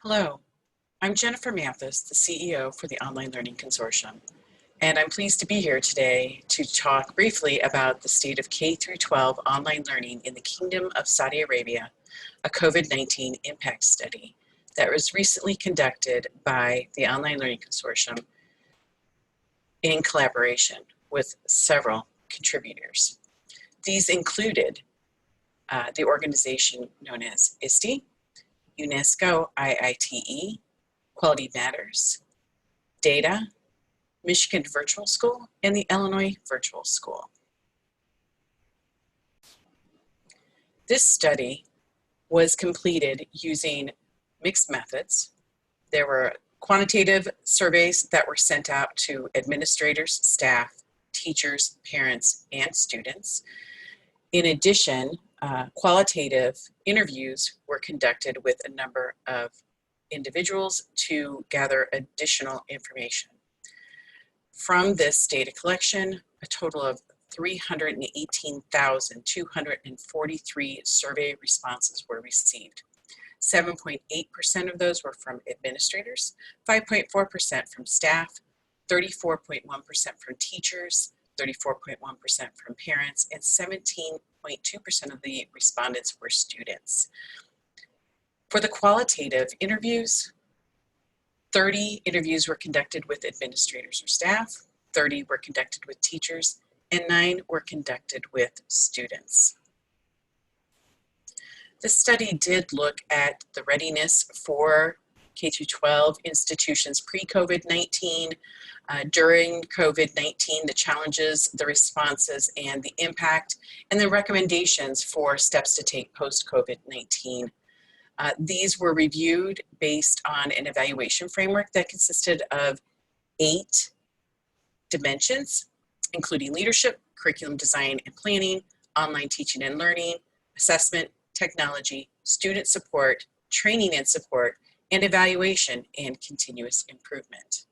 Hello, I'm Jennifer Mathis, the CEO for the Online Learning Consortium, and I'm pleased to be here today to talk briefly about the state of K-12 online learning in the Kingdom of Saudi Arabia, a COVID-19 impact study that was recently conducted by the Online Learning Consortium in collaboration with several contributors. These included the organization known as ISTE, UNESCO IITE, Quality Matters, Data, Michigan Virtual School, and the Illinois Virtual School. This study was completed using mixed methods. There were quantitative surveys that were sent out to administrators, staff, teachers, parents, and students. In addition, qualitative interviews were conducted with a number of individuals to gather additional information. From this data collection, a total of 318,243 survey responses were received. 7.8% of those were from administrators, 5.4% from staff, 34.1% from teachers, 34.1% from parents, and 17.2% of the respondents were students. For the qualitative interviews, 30 interviews were conducted with administrators or staff, 30 were conducted with teachers, and 9 were conducted with students. This study did look at the readiness for K-12 institutions pre-COVID-19, during COVID-19, the challenges, the responses, and the impact, and the recommendations for steps to take post-COVID-19. These were reviewed based on an evaluation framework that consisted of 8 dimensions, including leadership, curriculum design and planning, online teaching and learning, assessment, technology, student support, training and support, and evaluation and continuous improvement.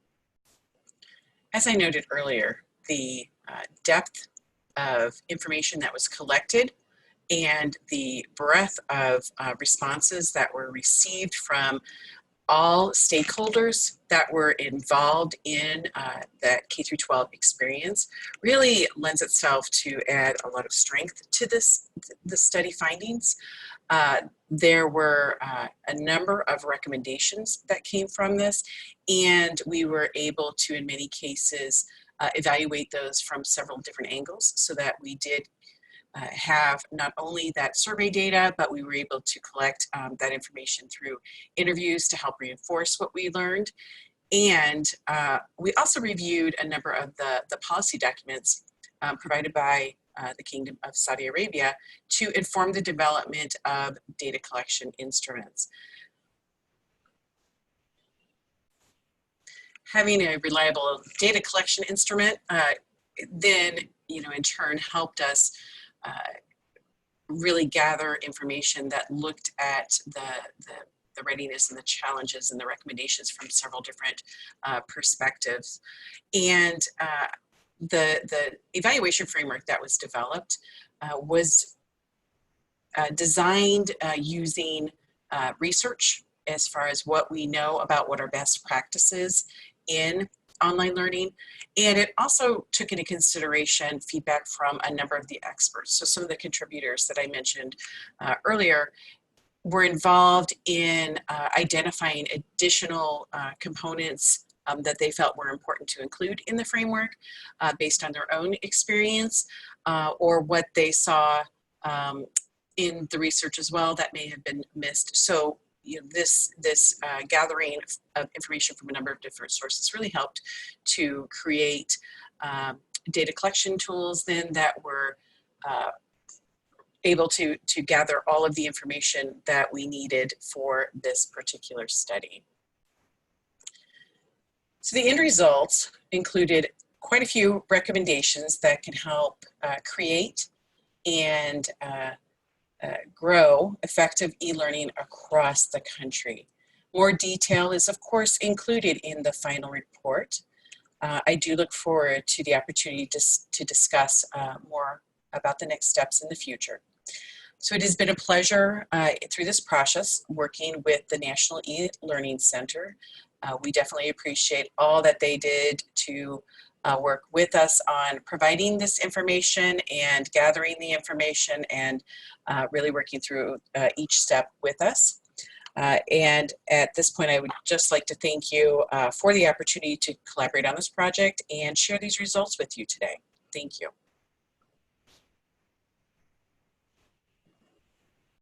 As I noted earlier, the depth of information that was collected and the breadth of responses that were received from all stakeholders that were involved in that K-12 experience really lends itself to add a lot of strength to the study findings. There were a number of recommendations that came from this, and we were able to, in many cases, evaluate those from several different angles so that we did have not only that survey data, but we were able to collect that information through interviews to help reinforce what we learned. And we also reviewed a number of the policy documents provided by the Kingdom of Saudi Arabia to inform the development of data collection instruments. Having a reliable data collection instrument then, in turn helped us really gather information that looked at the readiness and the challenges and the recommendations from several different perspectives. And the evaluation framework that was developed was designed using research as far as what we know about what are best practices in online learning, and it also took into consideration feedback from a number of the experts. So some of the contributors that I mentioned earlier were involved in identifying additional components that they felt were important to include in the framework based on their own experience or what they saw in the research as well that may have been missed. So this gathering of information from a number of different sources really helped to create data collection tools then that were able to gather all of the information that we needed for this particular study. So the end results included quite a few recommendations that can help create and grow effective e-learning across the country. More detail is, of course, included in the final report. I do look forward to the opportunity to discuss more about the next steps in the future. So it has been a pleasure through this process working with the National E-Learning Center. We definitely appreciate all that they did to work with us on providing this information and gathering the information and really working through each step with us. And at this point, I would just like to thank you for the opportunity to collaborate on this project and share these results with you today. Thank you.